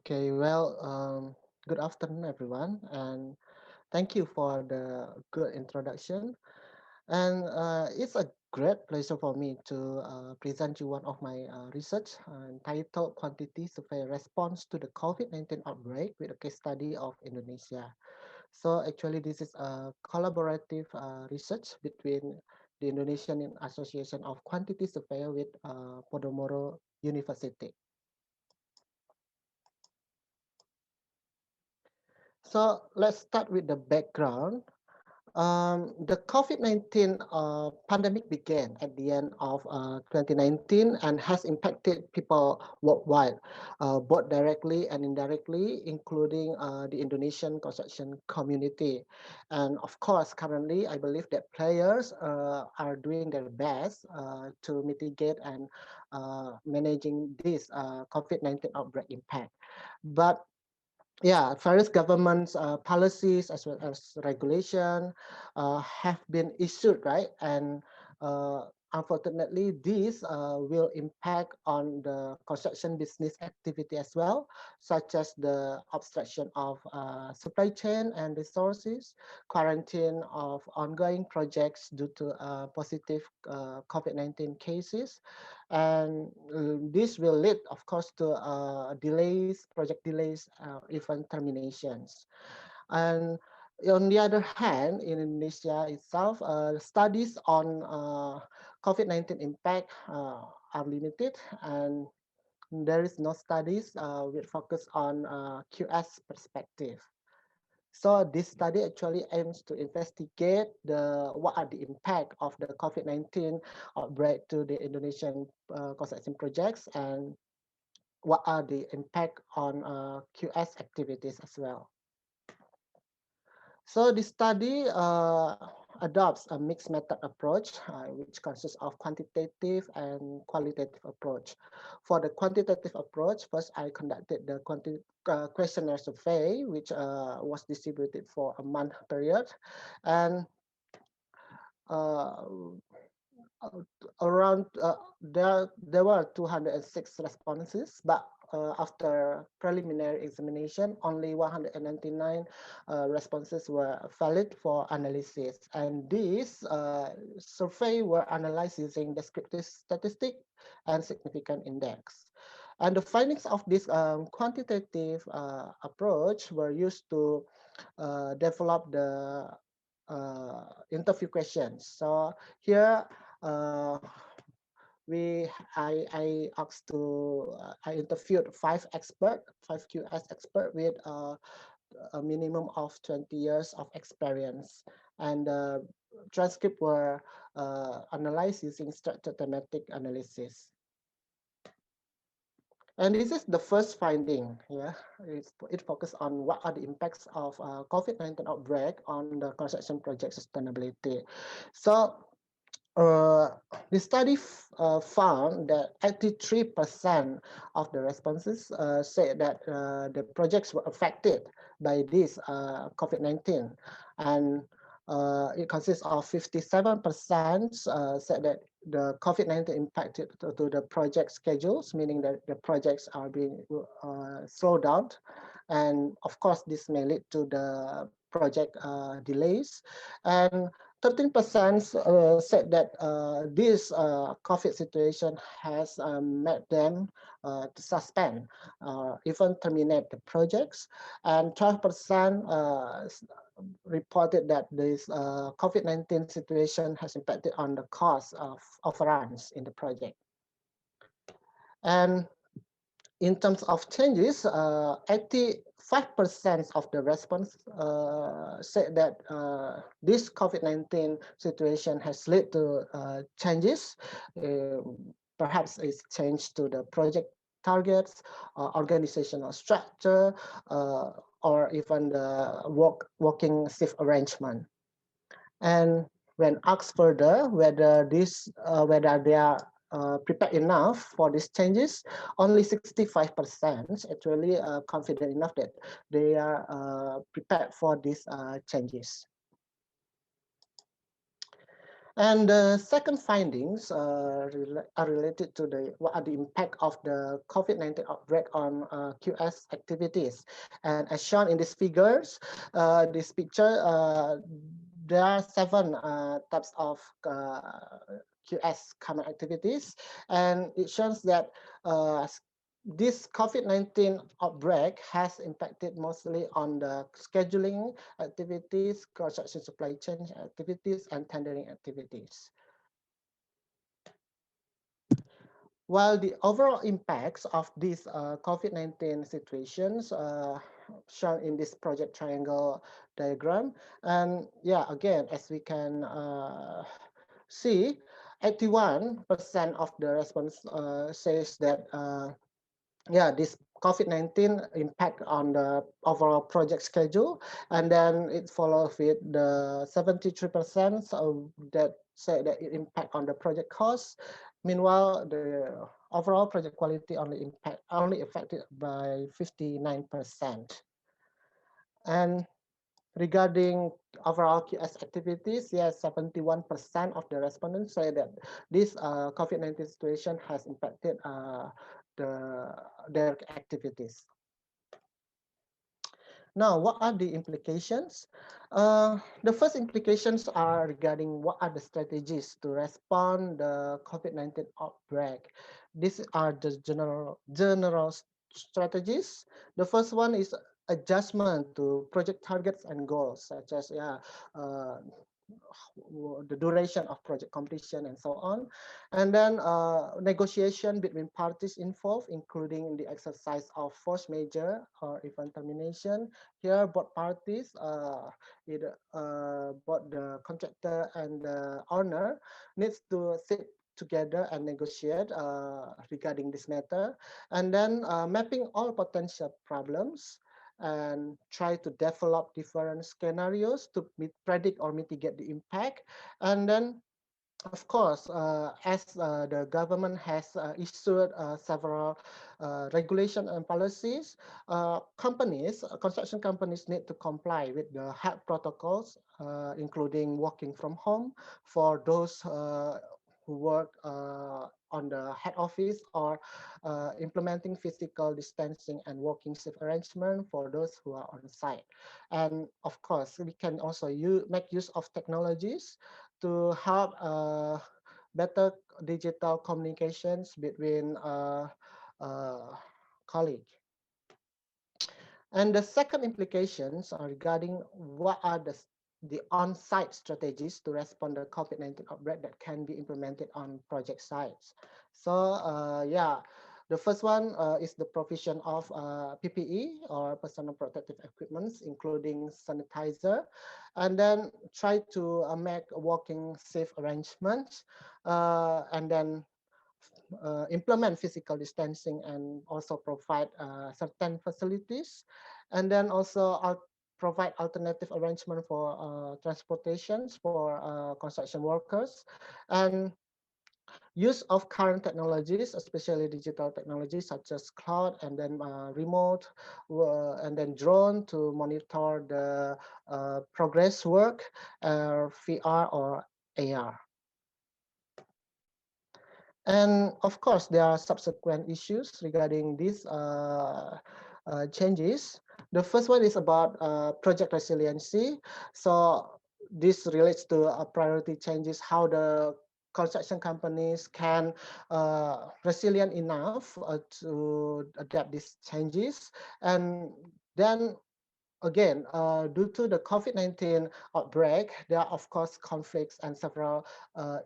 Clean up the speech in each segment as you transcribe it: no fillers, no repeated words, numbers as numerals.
Okay, well, good afternoon, everyone, and thank you for the good introduction. And it's a great pleasure for me to present you one of my research entitled Quantity Surveyor Response to the COVID-19 Outbreak with a case study of Indonesia. So actually, this is a collaborative research between the Indonesian Association of Quantity Surveyor with Podomoro University. So let's start with the background. The COVID-19 pandemic began at the end of 2019 and has impacted people worldwide, both directly and indirectly, including the Indonesian construction community. And of course, currently, I believe that players are doing their best to mitigate and managing this COVID-19 outbreak impact. But yeah, various governments policies as well as regulation have been issued, right? And unfortunately, these will impact on the construction business activity as well, such as the obstruction of supply chain and resources, quarantine of ongoing projects due to positive COVID-19 cases, and this will lead, of course, to delays, project delays, even terminations. And on the other hand, in Indonesia itself, studies on COVID-19 impact are limited, and there is no studies with focus on QS perspective. So this study actually aims to investigate what are the impact of the COVID-19 outbreak to the Indonesian construction projects, and what are the impact on QS activities as well. So the study adopts a mixed method approach, which consists of quantitative and qualitative approach. For the quantitative approach, first I conducted the questionnaire survey, which was distributed for a month period, and uh, around there were 206 responses, but after preliminary examination, only 199 responses were valid for analysis. And these survey were analyzed using descriptive statistic and significant index. And the findings of this quantitative approach were used to develop the interview questions. So here uh, I asked to I interviewed five QS expert with a minimum of 20 years of experience, and transcript were analyzed using structured thematic analysis. And this is the first finding. Yeah, it focused on what are the impacts of COVID-19 outbreak on the construction project sustainability. So the study found that 83% of the responses said that the projects were affected by this COVID-19, and it consists of 57% said that the COVID-19 impacted to the project schedules, meaning that the projects are being slowed down, and of course this may lead to the project delays, and 13% said that this COVID situation has made them to suspend or even terminate the projects, and 12% reported that this COVID-19 situation has impacted on the cost of overruns in the project. And in terms of changes, 85% of the response said that this COVID-19 situation has led to changes. Perhaps it's change to the project targets, organizational structure, or even the working shift arrangement. And when asked further whether they are prepared enough for these changes, only 65% actually confident enough that they are prepared for these changes. And the second findings are related to what are the impact of the COVID-19 outbreak on QS activities. And as shown in these figures, this picture, there are seven types of QS common activities, and it shows that this COVID-19 outbreak has impacted mostly on the scheduling activities, construction supply chain activities, and tendering activities. While the overall impacts of these COVID-19 situations shown in this project triangle diagram, and yeah, again, as we can see, 81% of the response says that yeah, this COVID-19 impact on the overall project schedule, and then it follows with the 73% that say that it impact on the project cost. Meanwhile, the overall project quality only affected by 59%. And regarding overall QS activities, yes, 71% of the respondents say that this COVID-19 situation has impacted their activities. Now, what are the implications? The first implications are regarding what are the strategies to respond the COVID-19 outbreak. These are the general strategies. The first one is adjustment to project targets and goals, such as uh, the duration of project completion and so on. And then negotiation between parties involved, including the exercise of force majeure or even termination. Here, both parties, both the contractor and the owner, needs to sit together and negotiate regarding this matter, and then mapping all potential problems and try to develop different scenarios to predict or mitigate the impact. And then, of course, as the government has issued several regulation and policies, construction companies need to comply with the health protocols, including working from home for those who work on the head office, or implementing physical distancing and working shift arrangement for those who are on site. And of course, we can also make use of technologies to help better digital communications between colleagues. And the second implications are regarding what are the on-site strategies to respond to COVID-19 outbreak that can be implemented on project sites. So yeah, the first one is the provision of PPE or personal protective equipments, including sanitizer, and then try to make working safe arrangements, and then implement physical distancing and also provide certain facilities, and then also provide alternative arrangement for transportations for construction workers, and use of current technologies, especially digital technologies such as cloud, and then remote, and then drone to monitor the progress work, VR or AR. And of course, there are subsequent issues regarding these changes. The first one is about project resiliency. So this relates to priority changes, how the construction companies can resilient enough to adapt these changes. And then again, due to the COVID-19 outbreak, there are of course conflicts and several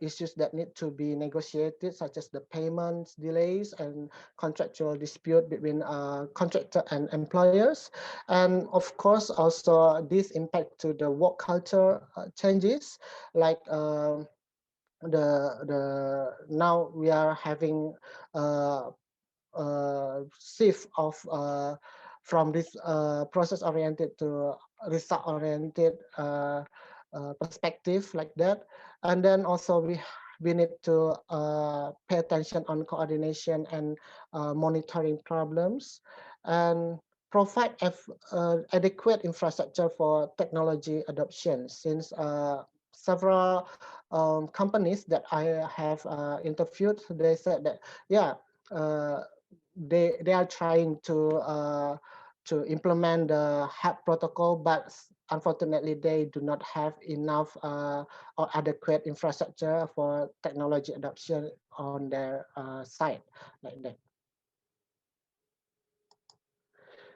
issues that need to be negotiated, such as the payments delays and contractual dispute between contractor and employers. And of course, also this impact to the work culture changes, like now we are having shift of from this process oriented to result oriented perspective, like that. And then also we need to pay attention on coordination and monitoring problems, and provide adequate infrastructure for technology adoption, since several companies that I have interviewed, they said that, yeah, they are trying to implement the HAP protocol, but unfortunately they do not have enough or adequate infrastructure for technology adoption on their side like that.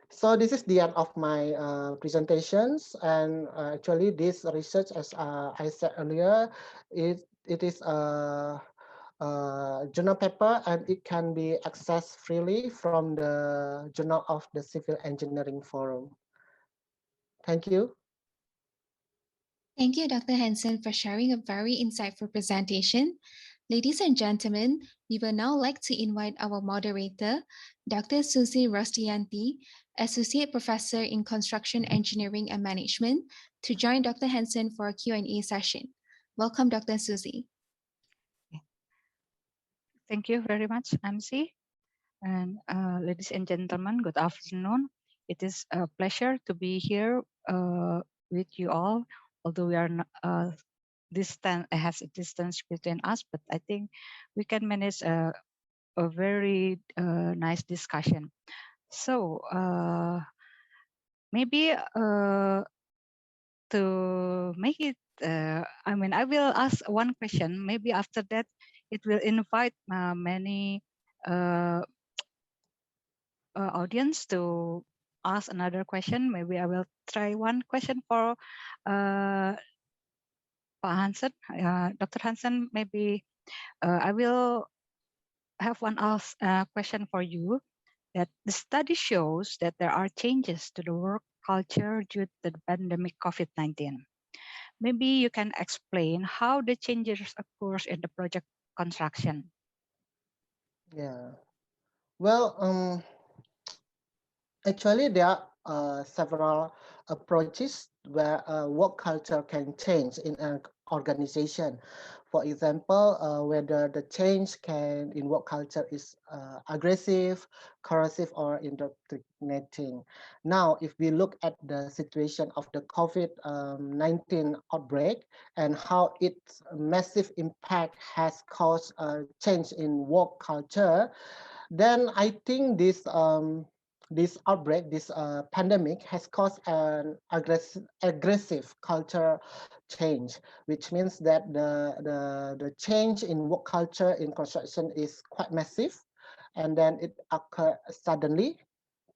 So this is the end of my presentations, and actually this research, as I said earlier, it is a journal paper, and it can be accessed freely from the Journal of the Civil Engineering Forum. Thank you. Thank you, Dr. Hansen, for sharing a very insightful presentation. Ladies and gentlemen, we will now like to invite our moderator, Dr. Susy Rostiyanti, Associate Professor in Construction Engineering and Management, to join Dr. Hansen for a Q&A session. Welcome, Dr. Susy. Thank you very much, MC. And ladies and gentlemen, good afternoon. It is a pleasure to be here with you all, although we are distant, has a distance between us, but I think we can manage a very nice discussion. So maybe to make it, I will ask one question. Maybe after that, it will invite many audience to ask another question. Maybe I will try one question for Pak Hansen, Dr. Hansen. Maybe I will have one question for you. That the study shows that there are changes to the work culture due to the pandemic COVID-19. Maybe you can explain how the changes occurs in the project construction. Yeah. Well, actually, there are several approaches where work culture can change in an organization. For example, whether the change can in work culture is aggressive, corrosive, or indoctrinating. Now, if we look at the situation of the COVID-19 outbreak and how its massive impact has caused a change in work culture, then I think this outbreak, this pandemic, has caused an aggressive culture change, which means that the change in work culture in construction is quite massive, and then it occurred suddenly,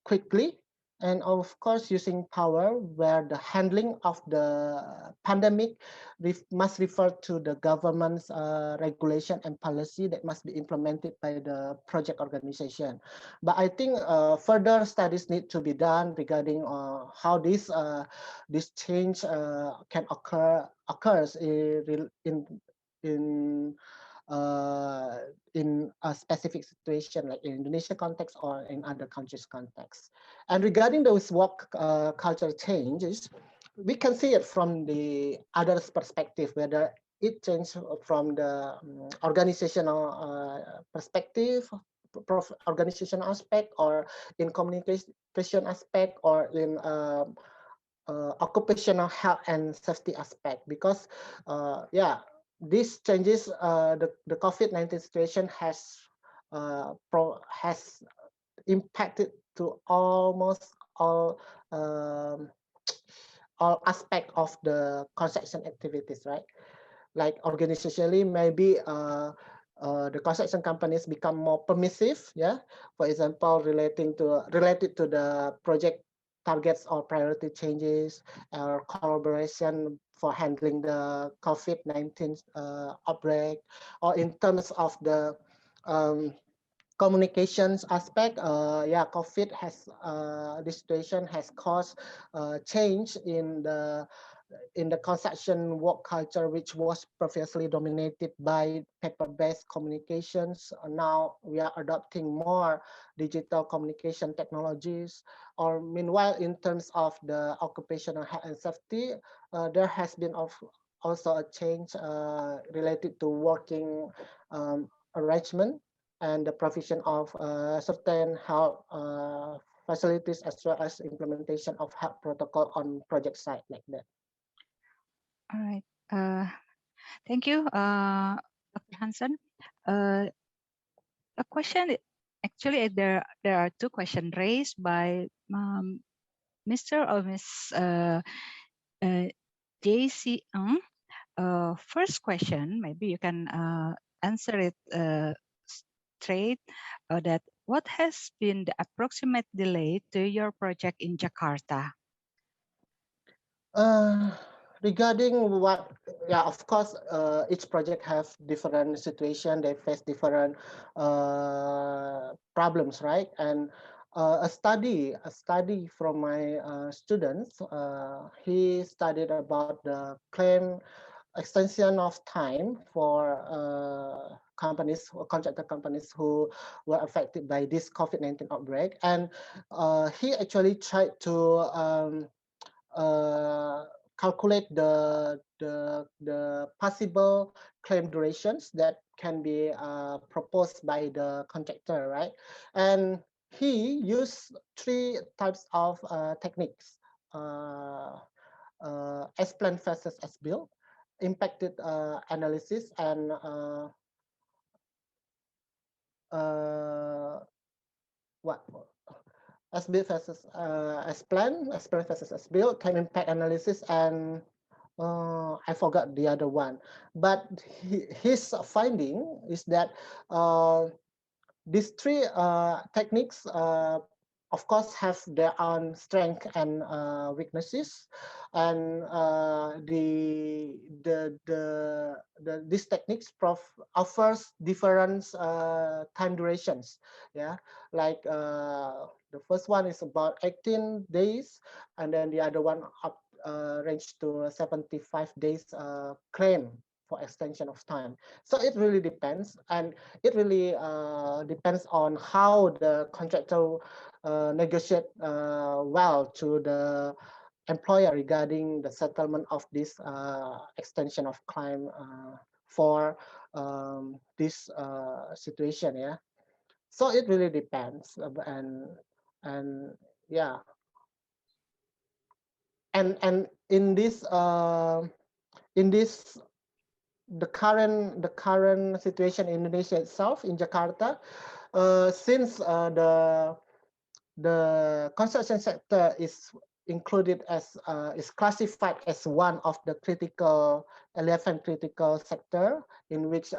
quickly, and of course using power, where the handling of the pandemic must refer to the government's regulation and policy that must be implemented by the project organization. But I think further studies need to be done regarding how this change can occurs in in a specific situation, like in Indonesia context or in other countries' context. And regarding those work culture changes, we can see it from the other perspective, whether it changed from the organizational perspective, organizational aspect, or in communication aspect, or in occupational health and safety aspect. Because yeah, these changes, the COVID-19 situation has impacted to almost um, all aspect of the construction activities, right? Like organizationally, maybe the construction companies become more permissive, yeah. For example, related to the project targets or priority changes, or collaboration for handling the COVID-19 outbreak, or in terms of the communications aspect. Yeah, COVID has this situation has caused change in the construction work culture, which was previously dominated by paper-based communications. Now we are adopting more digital communication technologies. Or meanwhile, in terms of the occupational health and safety, there has been also a change related to working arrangement and the provision of certain health facilities, as well as implementation of health protocol on project site like that. All right. Thank you, Dr. Hansen. A question, actually, there are two questions raised by Mr. or Miss JC Ng. First question, maybe you can answer it straight, that what has been the approximate delay to your project in Jakarta? Regarding what, yeah, of course, each project have different situation. They face different problems, right? And a study from my students, he studied about the claim extension of time for companies or contractor companies who were affected by this COVID-19 outbreak. And he actually tried to uh, calculate the possible claim durations that can be proposed by the contractor, right? And he used three types of techniques: as planned versus as built, impacted analysis, and what as built versus as planned versus as built, time impact analysis, and I forgot the other one. But his finding is that these three techniques, of course, have their own strength and weaknesses, and these techniques offers different time durations. Yeah, like the first one is about 18 days, and then the other one up range to 75 days claim for extension of time. So it really depends, and it really depends on how the contractor negotiate well to the employer regarding the settlement of this extension of claim for this situation. Yeah, so it really depends, and yeah, and in this the current situation in Indonesia itself, in Jakarta, since the construction sector is included as is classified as one of the 11 critical sector in which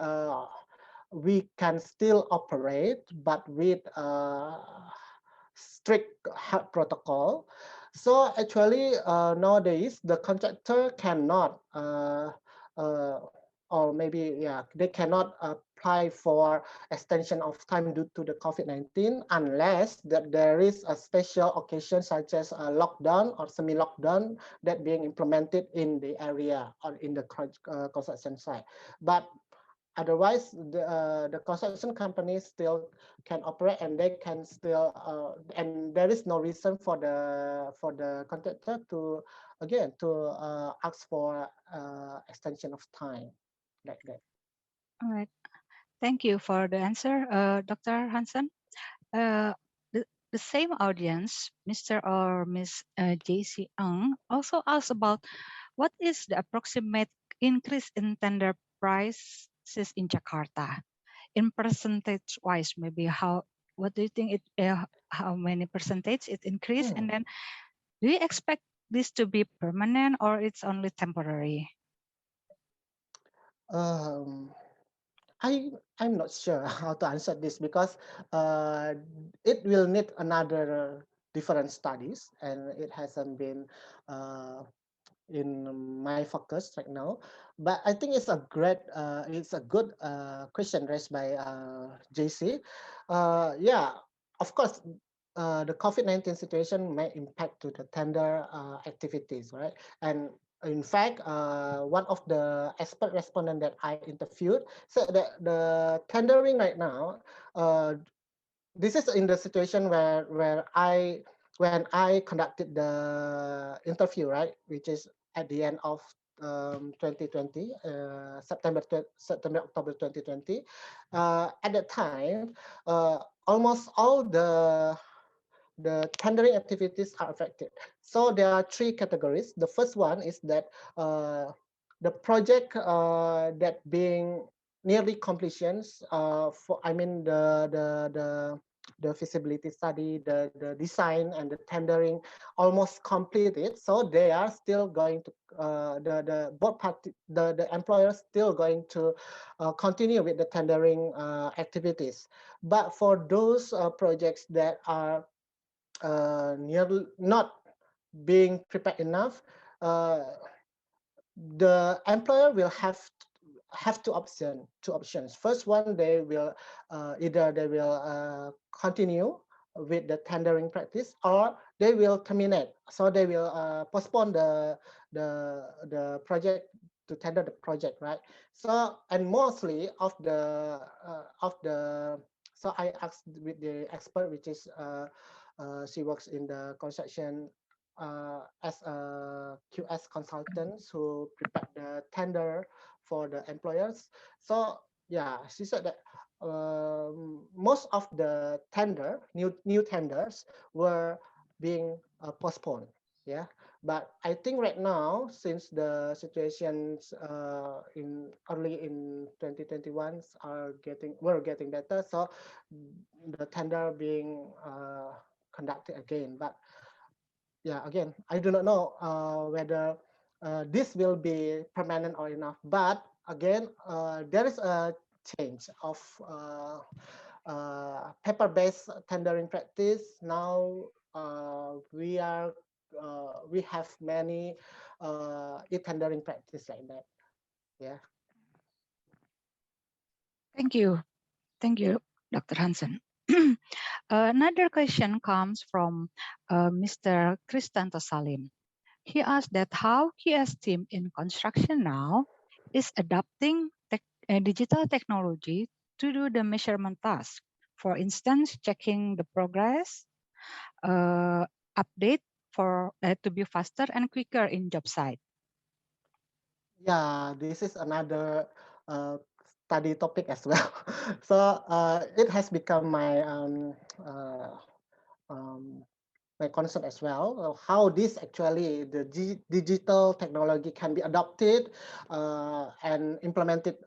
we can still operate, but with strict health protocol. So actually, nowadays the contractor cannot, or maybe, yeah, they cannot apply for extension of time due to the COVID-19 unless that there is a special occasion such as a lockdown or semi-lockdown that being implemented in the area or in the construction site. But otherwise, the construction companies still can operate, and they can still and there is no reason for the contractor to again to ask for extension of time like that. All right. Thank you for the answer, Dr. Hansen. Uh, the same audience, Mr. or Miss JC Ng, also asked about what is the approximate increase in tender prices in Jakarta, in percentage wise, maybe what do you think how many percentage it increased, and then do you expect this to be permanent or it's only temporary? Um, I'm not sure how to answer this because it will need another different studies, and it hasn't been in my focus right now. But I think it's a good question raised by JC. Yeah, of course, the COVID-19 situation may impact to the tender activities, right? And in fact, one of the expert respondent that I interviewed said that the tendering right now, this is in the situation when I conducted the interview, right, which is at the end of 2020, September, October 2020. At that time, almost all the tendering activities are affected. So there are three categories. The first one is that the project that being nearly completions for I mean the feasibility study, the design and the tendering almost completed. So they are still going to the both party the employers still going to continue with the tendering activities. But for those projects that are nearly not being prepared enough, the employer will have two options. First one, they will either they will continue with the tendering practice, or they will terminate. So they will postpone the project to tender the project, right? So and mostly of the so I asked with the expert, which is she works in the construction as a QS consultants who prepared the tender for the employers. So yeah, she said that most of the new tenders were being postponed. Yeah, but I think right now, since the situations in early in 2021 were getting better, so the tender being conducted again. But yeah, again, I do not know whether this will be permanent or enough. But again, there is a change of paper-based tendering practice. Now we have many e-tendering practice like that. Yeah. Thank you. Thank you, Dr. Hansen. Another question comes from Mr. Kristanto Salim. He asked that how QS team in construction now is adapting digital technology to do the measurement task. For instance, checking the progress, update for to be faster and quicker in job site. Yeah, this is another study topic as well. So it has become um, my concern as well, how this actually the digital technology can be adopted and implemented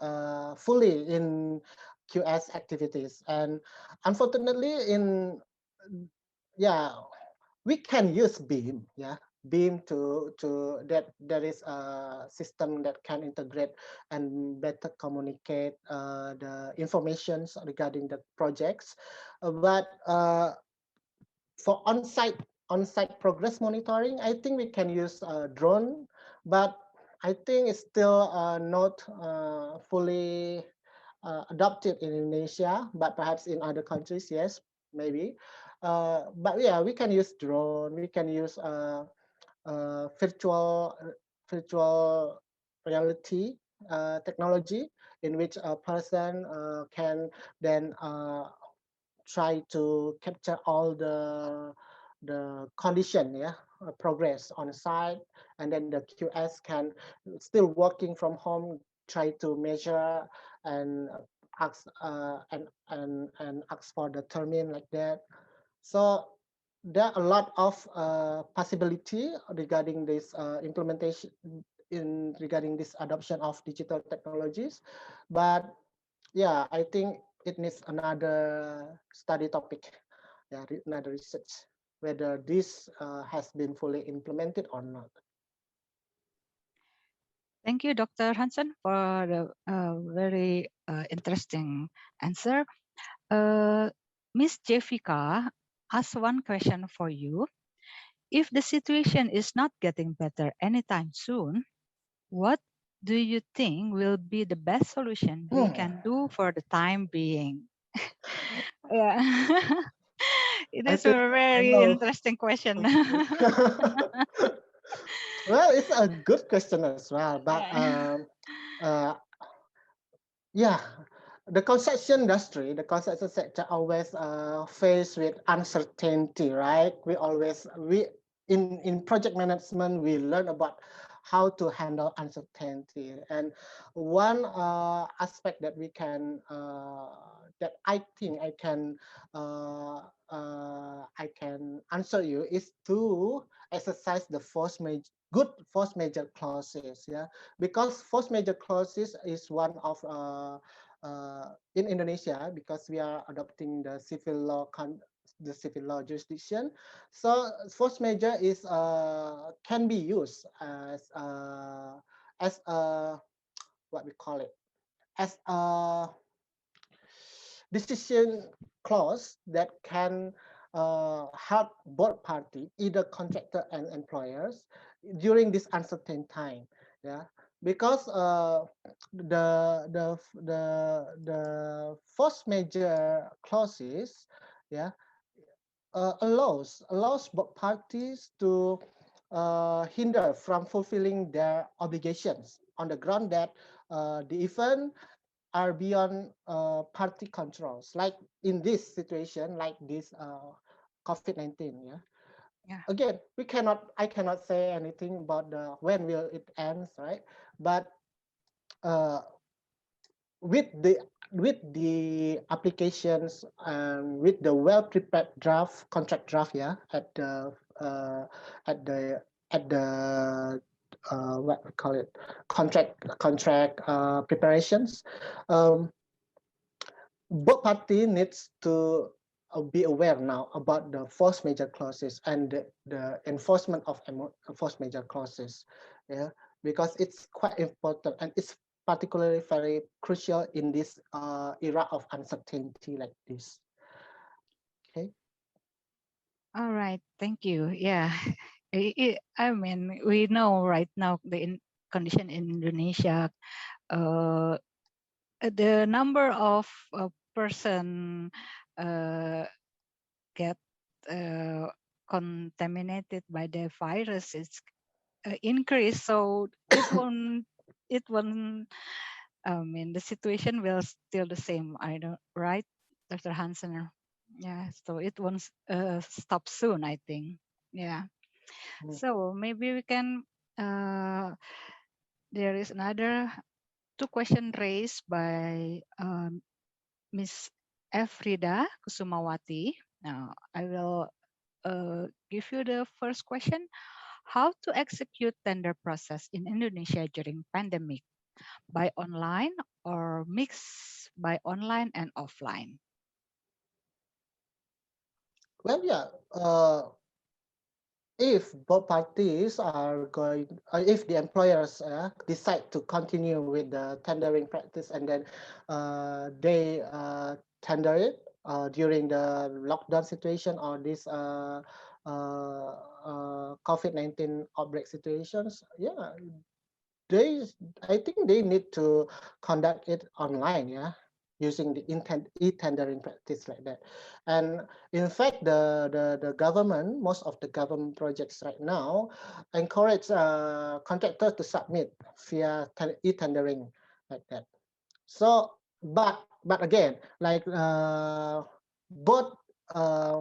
fully in QS activities. And unfortunately, yeah, we can use Beam, yeah, Beam to that there is a system that can integrate and better communicate the informations regarding the projects, but for on-site progress monitoring, I think we can use drone, but I think it's still not fully adopted in Indonesia, but perhaps in other countries, yes, maybe. But yeah, we can use drone. We can use virtual reality technology, in which a person can then try to capture all the condition, yeah, progress on site, and then the QS can still working from home, try to measure and ask and ask for the termin like that. So there are a lot of possibility regarding this implementation regarding this adoption of digital technologies, but yeah, I think it needs another study topic, yeah, another research, whether this has been fully implemented or not. Thank you, Dr. Hansen, for the very interesting answer. Miss Jessica asked one question for you. If the situation is not getting better anytime soon, what do you think will be the best solution we can do for the time being? Yeah, it I is think a I very know. interesting question. Well, it's a good question as well, but uh, yeah, the construction sector always faced with uncertainty, right? We in project management we learn about how to handle uncertainty, and one aspect that we can that I think I can answer you is to exercise the good force major clauses. Yeah, because force major clauses is one of in Indonesia, because we are adopting the civil law jurisdiction. So force major is can be used as a what we call it, as a decision clause that can help both parties, either contractor and employers, during this uncertain time. Yeah, because the force major clauses, yeah, allows both parties to hinder from fulfilling their obligations on the ground that the event are beyond party controls. Like in this situation, like this COVID-19. Yeah. Yeah. Again, I cannot say anything about the when will it ends, right? But uh, with the applications and with the well prepared contract draft, yeah, uh, at the at the what we call it, contract preparations, um, both party needs to be aware now about the force major clauses and the enforcement of force major clauses. Yeah, because it's quite important and it's particularly very crucial in this era of uncertainty like this. Okay. All right. Thank you. Yeah. I mean, we know right now the condition in Indonesia, uh, the number of person uh, get contaminated by the virus is increased. So it won't. I mean, the situation will still the same. I don't right, Dr. Hansen. Yeah. So it won't stop soon, I think. Yeah. Mm. So maybe we can. There is another two question raised by Miss Efrida Kusumawati. Now I will give you the first question. How to execute tender process in Indonesia during pandemic? By online or mix by online and offline? Well, yeah. If both parties are going, if the employers decide to continue with the tendering practice, and then they tender it during the lockdown situation or this COVID-19 outbreak situations, yeah, they, I think they need to conduct it online, yeah, using the e-tendering practice like that. And in fact, the government, most of the government projects right now encourage contractors to submit via e-tendering like that. So, but again, like both uh,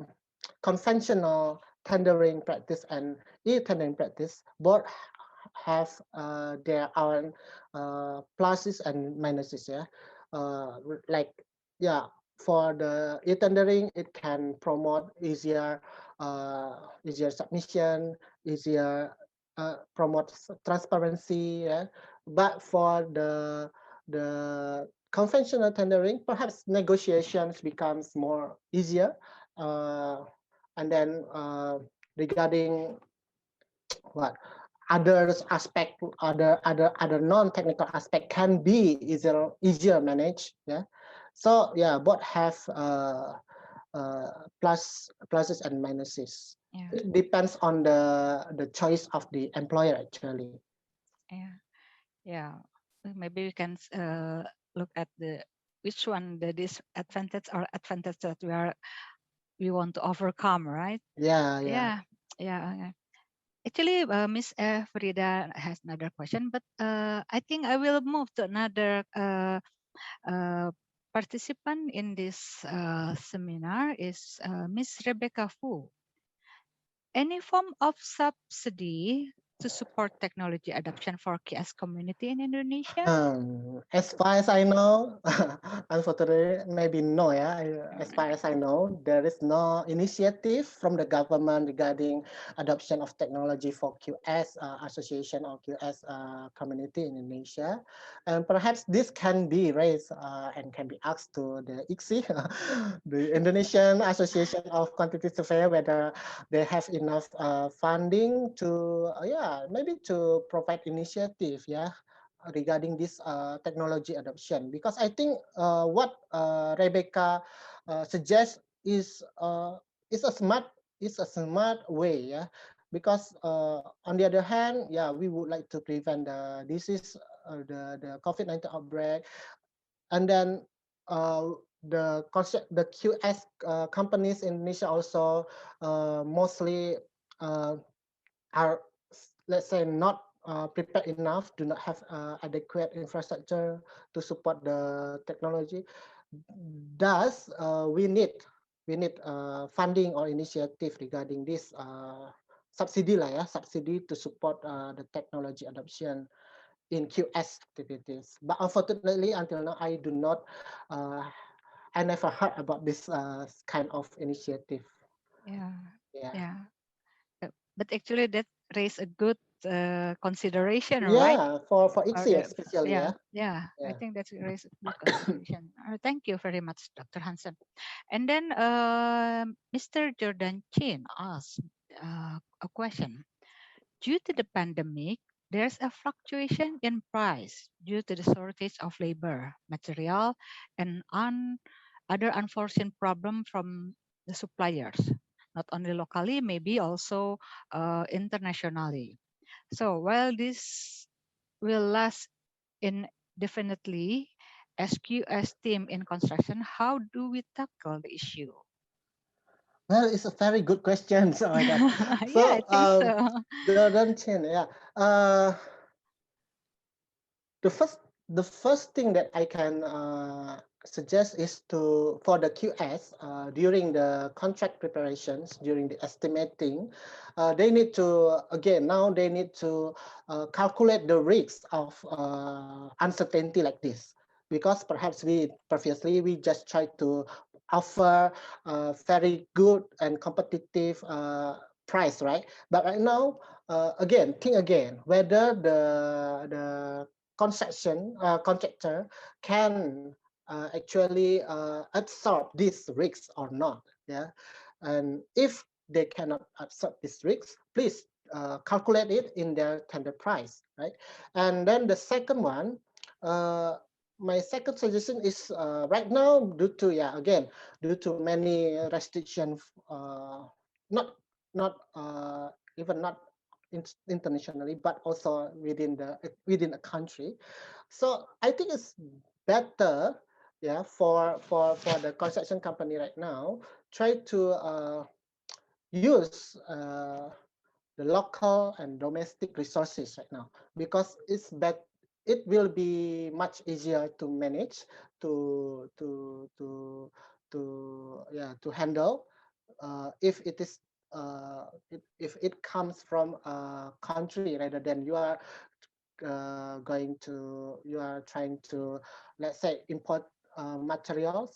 conventional tendering practice and e-tendering practice both have their own pluses and minuses. Yeah, like yeah, for the e-tendering, it can promote easier submission, easier promote transparency. Yeah, but for the conventional tendering, perhaps negotiations becomes more easier, and then regarding what other non-technical aspect can be easier managed. Yeah, so yeah, both have pluses and minuses. Yeah. It depends on the choice of the employer actually. Yeah. Yeah. Maybe we can look at the which one the disadvantage or advantage that we want to overcome, right? Yeah, Yeah. Yeah. Yeah. Actually, Miss Frida has another question, but I think I will move to another uh, participant in this seminar is Miss Rebecca Fu. Any form of subsidy to support technology adoption for QS community in Indonesia? As far as I know, unfortunately, maybe no. Yeah, as far as I know, there is no initiative from the government regarding adoption of technology for QS association or QS community in Indonesia, and perhaps this can be raised and can be asked to the ICSI, the Indonesian Association of Quantity Surveyor, whether they have enough funding to, yeah, maybe to provide initiative, yeah, regarding this technology adoption, because I think what Rebecca suggests is a smart way, yeah, because on the other hand, yeah, we would like to prevent the disease, the COVID-19 outbreak, and then uh, the QS companies in Indonesia also mostly uh, are, let's say, not prepared enough, do not have adequate infrastructure to support the technology. Thus, we need funding or initiative regarding this subsidy lah, ya, subsidy to support the technology adoption in QS activities. But unfortunately, until now, uh, I never heard about this kind of initiative. Yeah, Yeah. yeah. But actually, that raised a good consideration, right? Yeah, for Or ICSI especially, yeah, yeah. yeah. I Yeah. think that's raised a good consideration. Thank you very much, Dr. Hansen. And then Mr. Jordan Chin asked a question. Due to the pandemic, there's a fluctuation in price due to the shortage of labor, material, and other unforeseen problem from the suppliers, not only locally, maybe also internationally. So while this will last indefinitely, SQS team in construction, how do we tackle the issue? Well, it's a very good question. Oh my God. Yeah, I So, think so. Jordan Chen, yeah. The first thing that I can suggest is to, for the QS, during the contract preparations, during the estimating, they need to, again, now they need to calculate the risks of uncertainty like this, because perhaps we previously we just tried to offer very good and competitive price, right? But right now, again, think again whether the contractor can actually absorb these risks or not. Yeah, and if they cannot absorb these risks, please calculate it in their tender price, right? And then the second one, my second suggestion is right now, due to, yeah, again, due to many restrictions, not not even not internationally, but also within a country. So I think it's better, yeah, for the construction company right now, try to use the local and domestic resources right now, because it will be much easier to manage, to to to to handle, if it is if it comes from a country, rather than you are trying to, let's say, import some material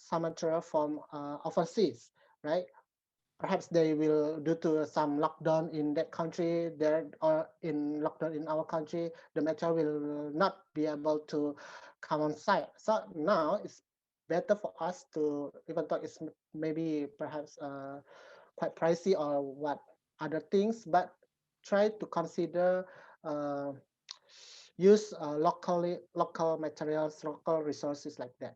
from overseas, right? Perhaps they will, due to some lockdown in that country there, or in lockdown in our country, the material will not be able to come on site. So now it's better for us to, even though it's maybe perhaps quite pricey or what other things, but try to consider uh, use local materials, local resources like that.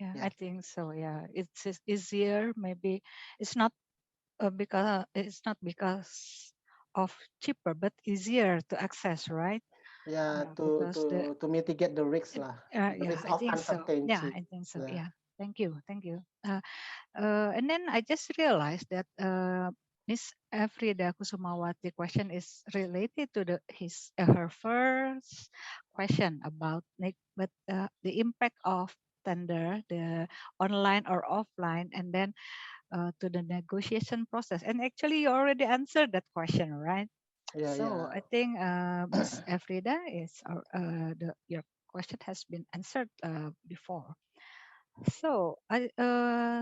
Yeah, Yeah. I think so. Yeah, it's easier. Maybe it's not because of cheaper, but easier to access, right? Yeah, Because the to mitigate the risks lah, the yeah, risk I of think so. Yeah, uncertainty. I think so. Yeah. Yeah, thank you. And then I just realized that Miss Afrida Kusumawati question is related to her first question about the impact of tender, the online or offline, and then to the negotiation process. And actually, you already answered that question, right? Yeah, So yeah. I think Ms. Afrida your question has been answered before. So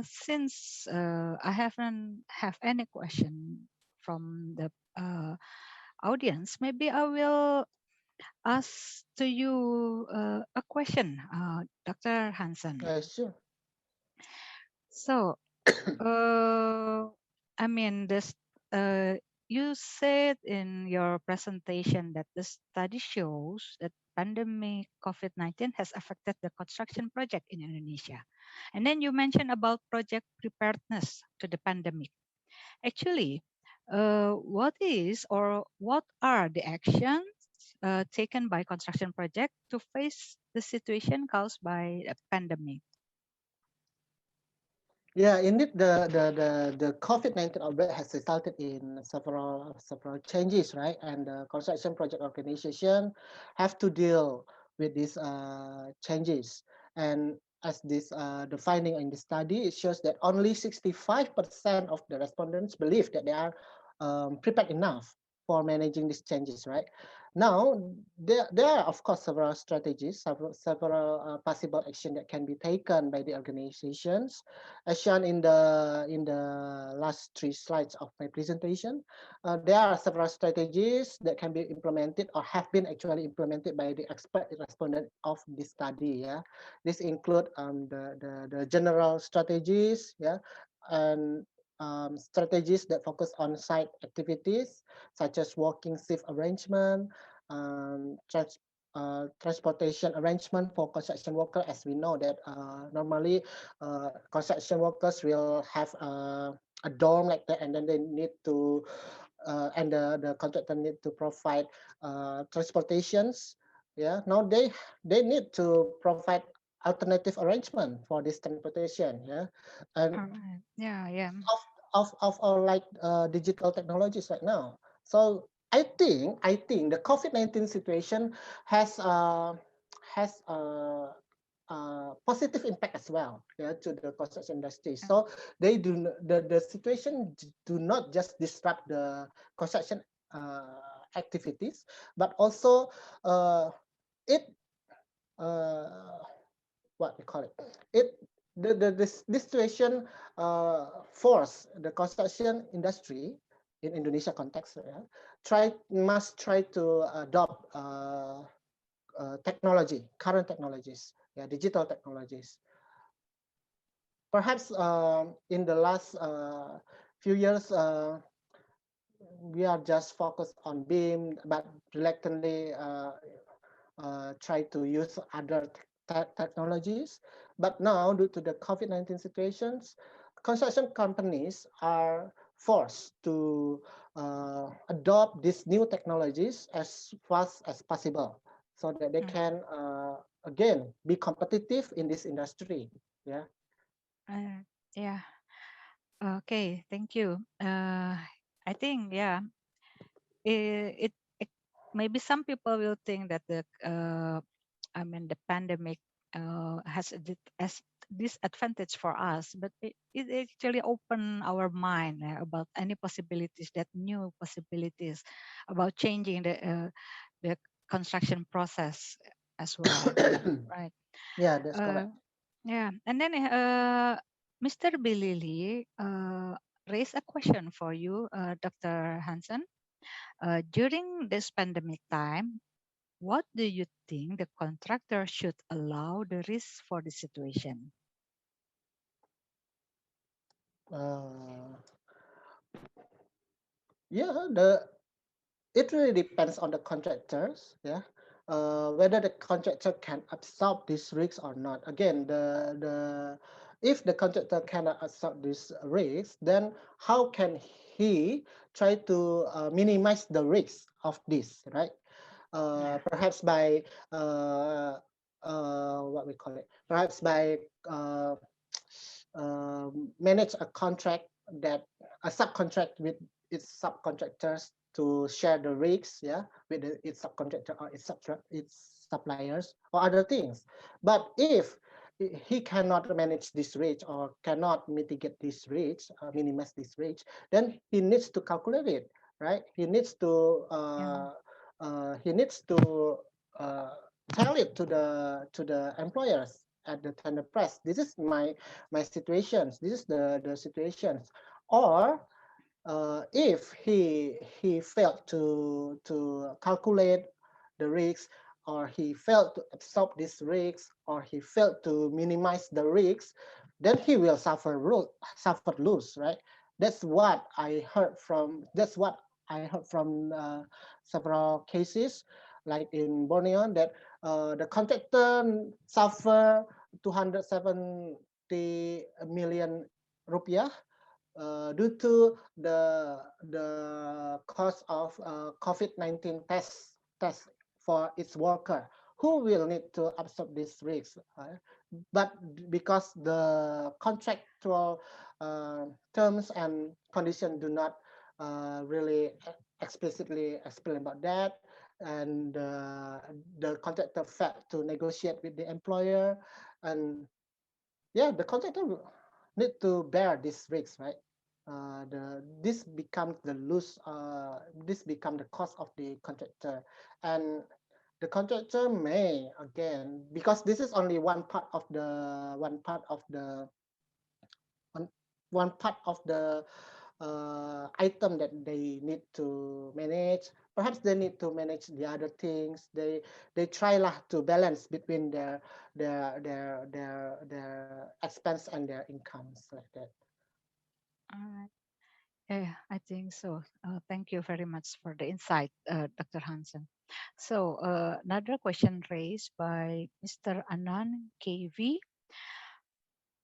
since I haven't have any question from the audience, maybe I will ask to you a question, Dr. Hansen. Sure. So I mean, you said in your presentation that the study shows that pandemic COVID-19 has affected the construction project in Indonesia. And then you mentioned about project preparedness to the pandemic. Actually, what is or what are the actions taken by construction project to face the situation caused by the pandemic? Yeah, indeed, the COVID-19 outbreak has resulted in several changes, right? And the construction project organization have to deal with these changes. And as the finding in the study, it shows that only 65% of the respondents believe that they are prepared enough for managing these changes, right? Now, there are, of course, several strategies, several possible action that can be taken by the organizations as shown in the last 3 slides of my presentation. There are several strategies that can be implemented or have been actually implemented by the expert respondent of this study. Yeah, this include the general strategies. Yeah, and strategies that focus on site activities such as working shift arrangement, transportation arrangement for construction workers, as we know that normally construction workers will have a dorm like that, and then they need to and the contractor need to provide transportations. Yeah, now they need to provide alternative arrangement for this transportation. Yeah, and All right. Yeah, yeah. of all like digital technologies right now. So I think the COVID-19 situation has positive impact as well, yeah, to the construction industry. So the situation do not just disrupt the construction activities, but also it uh, what we call it it this situation force the construction industry in Indonesia context, yeah, must try to adopt current technologies, yeah, digital technologies. Perhaps in the last few years, we are just focused on BIM, but reluctantly try to use other technologies. But now, due to the COVID-19 situations, construction companies are forced to adopt these new technologies as fast as possible so that they can, again, be competitive in this industry. Yeah. Uh, yeah. Okay. Thank you. I think it maybe some people will think that the pandemic has as disadvantage for us, but it actually open our mind about any possibilities, that new possibilities about changing the construction process as well, right? Yeah, that's Uh, correct. yeah, and then Mr. Bilili raised a question for you, Dr. Hansen. During this pandemic time, what do you think the contractor should allow the risk for the situation? Uh, yeah, it really depends on the contractors. Yeah, whether the contractor can absorb these risks or not. Again, the if the contractor cannot absorb these risks, then how can he try to minimize the risks of this, right? Yeah. Perhaps by what we call it, perhaps by manage a contract that a subcontract with its subcontractors to share the risks, yeah, with its subcontractor or its suppliers or other things. But if he cannot manage this risk or cannot mitigate this risk, minimize this risk, then he needs to calculate it. right? Yeah. He needs to uh, tell it to the employers at the tender press. This is my situations. This is the situations. Or if he failed to calculate the risks, or he failed to absorb these risks, or he failed to minimize the risks, then he will suffer loss, right? That's what I heard from. That's what I heard from several cases, like in Borneo, that the contractor suffer 270 million rupiah due to the cost of COVID-19 test for its worker who will need to absorb this risk. But because the contractual terms and conditions do not really explicitly explain about that, and the contractor failed to negotiate with the employer, and yeah, the contractor need to bear this risk, right? This becomes the lose. This become the cost of the contractor, and the contractor may again, because this is only one part of the one, one part of the item that they need to manage. Perhaps they need to manage the other things. They try lah to balance between their expense and their incomes like that. All right. Yeah, I think so. Thank you very much for the insight, Dr. Hansen. So, another question raised by Mr. Anan KV.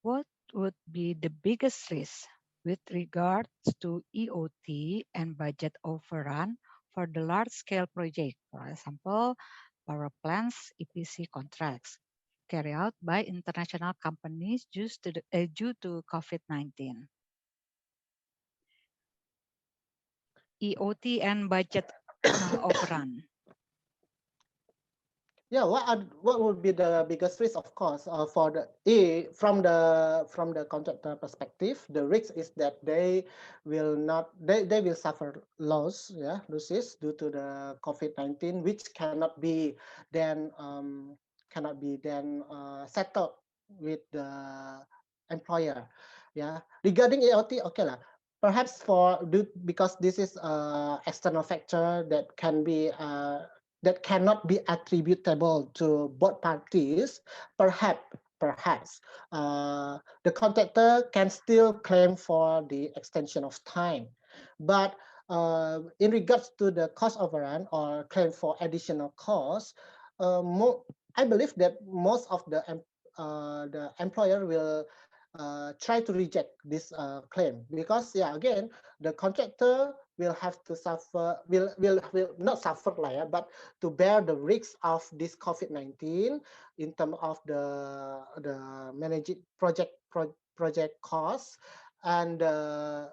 What would be the biggest risk with regards to EOT and budget overrun for the large-scale project, for example, power plants EPC contracts carried out by international companies due to COVID-19? EOT and budget overrun. Yeah, what would be the biggest risk? Of course, for from the contractor perspective, the risk is that they will suffer losses due to the COVID-19, which cannot be then settled with the employer. Yeah, regarding AOT, okay lah. Perhaps because this is external factor that cannot be attributable to both parties, perhaps the contractor can still claim for the extension of time. But in regards to the cost overrun or claim for additional costs, I believe that most of the employer will try to reject this claim, because yeah, again, the contractor will have to suffer will not suffer lah, yeah, but to bear the risks of this COVID-19 in terms of the managing project costs, and the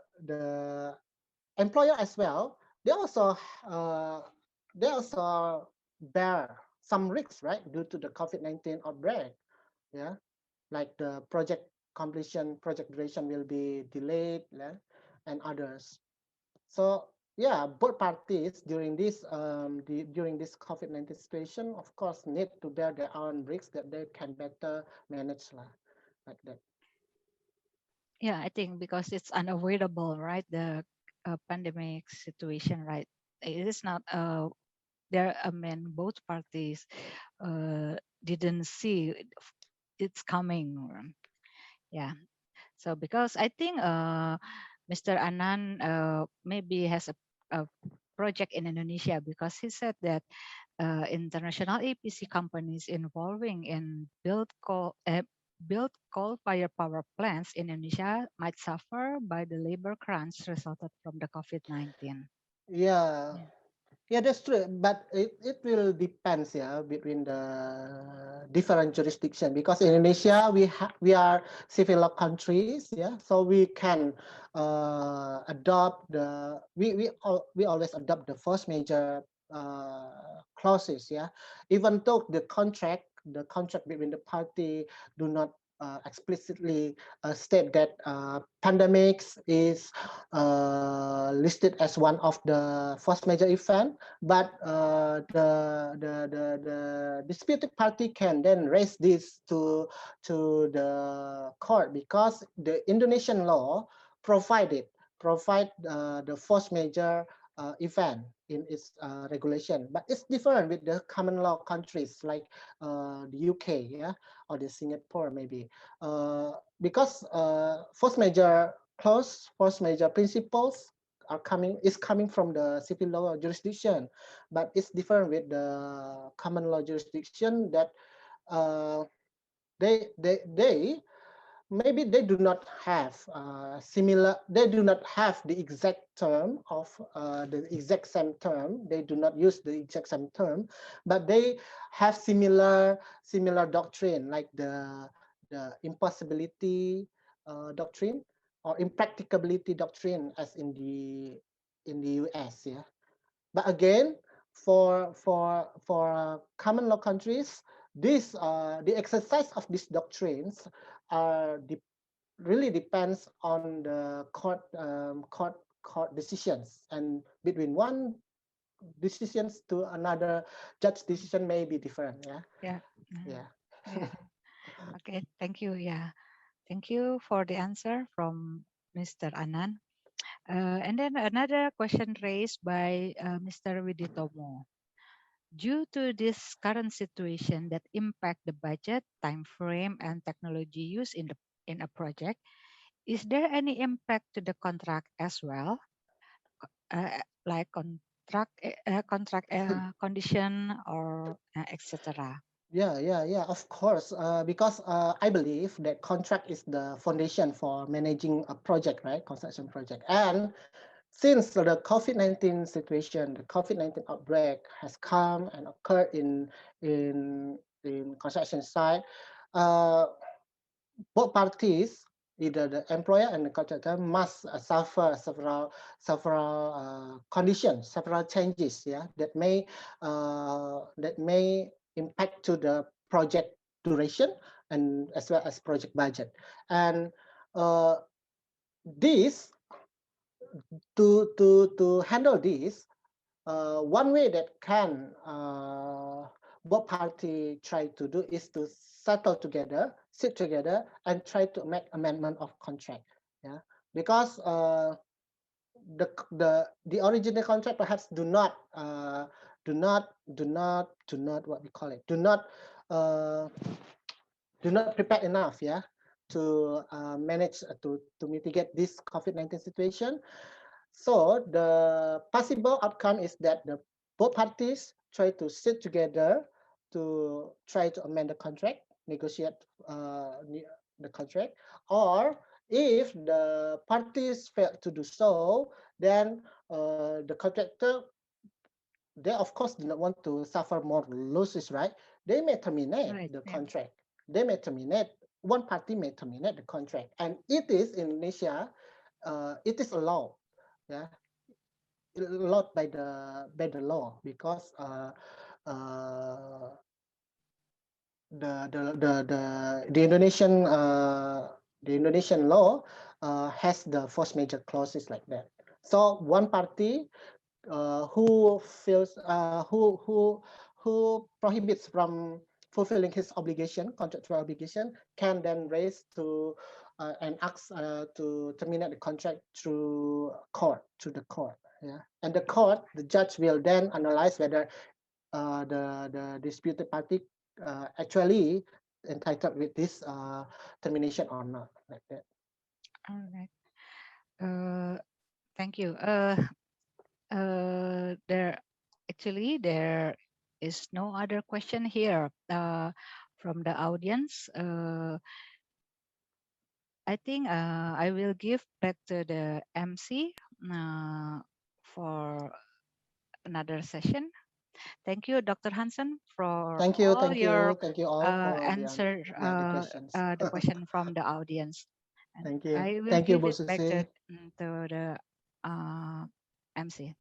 employer as well. Uh, they also bear some risks, right, due to the COVID-19 outbreak. Yeah, like the project completion, project duration will be delayed, yeah, and others. So yeah, both parties during this COVID-19 situation, of course, need to bear their own risks that they can better manage lah, like that. Yeah, I think because it's unavoidable, right? The pandemic situation, right? It is not there. I mean, both parties didn't see it's coming. Yeah. So because I think Mr. Anan maybe has a project in Indonesia, because he said that international APC companies involving in built coal-fired power plants in Indonesia might suffer by the labor crunch resulted from the COVID-19. Yeah, Yeah. yeah, that's true. But it will depends, yeah, between the different jurisdiction, because in Indonesia we are civil law countries, yeah, so we can adopt we always adopt the first major clauses, yeah, even though the contract between the party do not explicitly state that pandemics is listed as one of the first major event, but the disputed party can then raise this to the court because the Indonesian law provide the first major event in its regulation, but it's different with the common law countries like the UK, yeah, or the Singapore maybe, because force major clause, force major principles is coming from the civil law jurisdiction, but it's different with the common law jurisdiction that uh, they maybe they do not have they do not have the exact term of the exact same term. They do not use the exact same term, but they have similar doctrine like the impossibility doctrine or impracticability doctrine as in the US. Yeah, but again, for common law countries, this the exercise of these doctrines are really depends on the court decisions, and between one decisions to another judge decision may be different. Yeah, Yeah. yeah. Yeah. Okay. Thank you. Yeah. Thank you for the answer from Mr. Anand. And then another question raised by Mr. Widitomo. Due to this current situation that impact the budget, time frame, and technology used in a project, is there any impact to the contract as well, like contract condition or etc.? Yeah, of course. Because I believe that contract is the foundation for managing a project, right? Construction project. And since the COVID-19 situation, the COVID-19 outbreak has come and occurred in construction site, uh, both parties, either the employer and the contractor, must suffer several conditions, several changes, yeah, that may impact to the project duration and as well as project budget. And uh, this to handle this, one way that can both party try to do is to settle together, sit together, and try to make amendment of contract. Yeah, because the original contract perhaps do not what we call it do not prepare enough. Yeah, to manage to mitigate this COVID-19 situation. So the possible outcome is that the both parties try to sit together to try to amend the contract, negotiate the contract, or if the parties fail to do so, then the contractor, they of course do not want to suffer more losses, right? They may terminate Right. the Yeah. contract. They may terminate. One party may terminate the contract, and it is in Indonesia. It is allowed. Yeah, allowed by the law because uh, the Indonesian law has the force major clauses like that. So one party who feels who prohibits from fulfilling his obligation, contractual obligation, can then raise to and ask to terminate the contract through court, to the court. Yeah, and the court, the judge will then analyze whether the disputed party actually entitled with this termination or not, like that. All right. Thank you. There is no other question here from the audience. I think I will give back to the MC for another session. Thank you, Dr. Hansen, for all your Thank you all for answer the questions. the question from the audience. And I will Thank you, give Bu it back Susy. to the MC.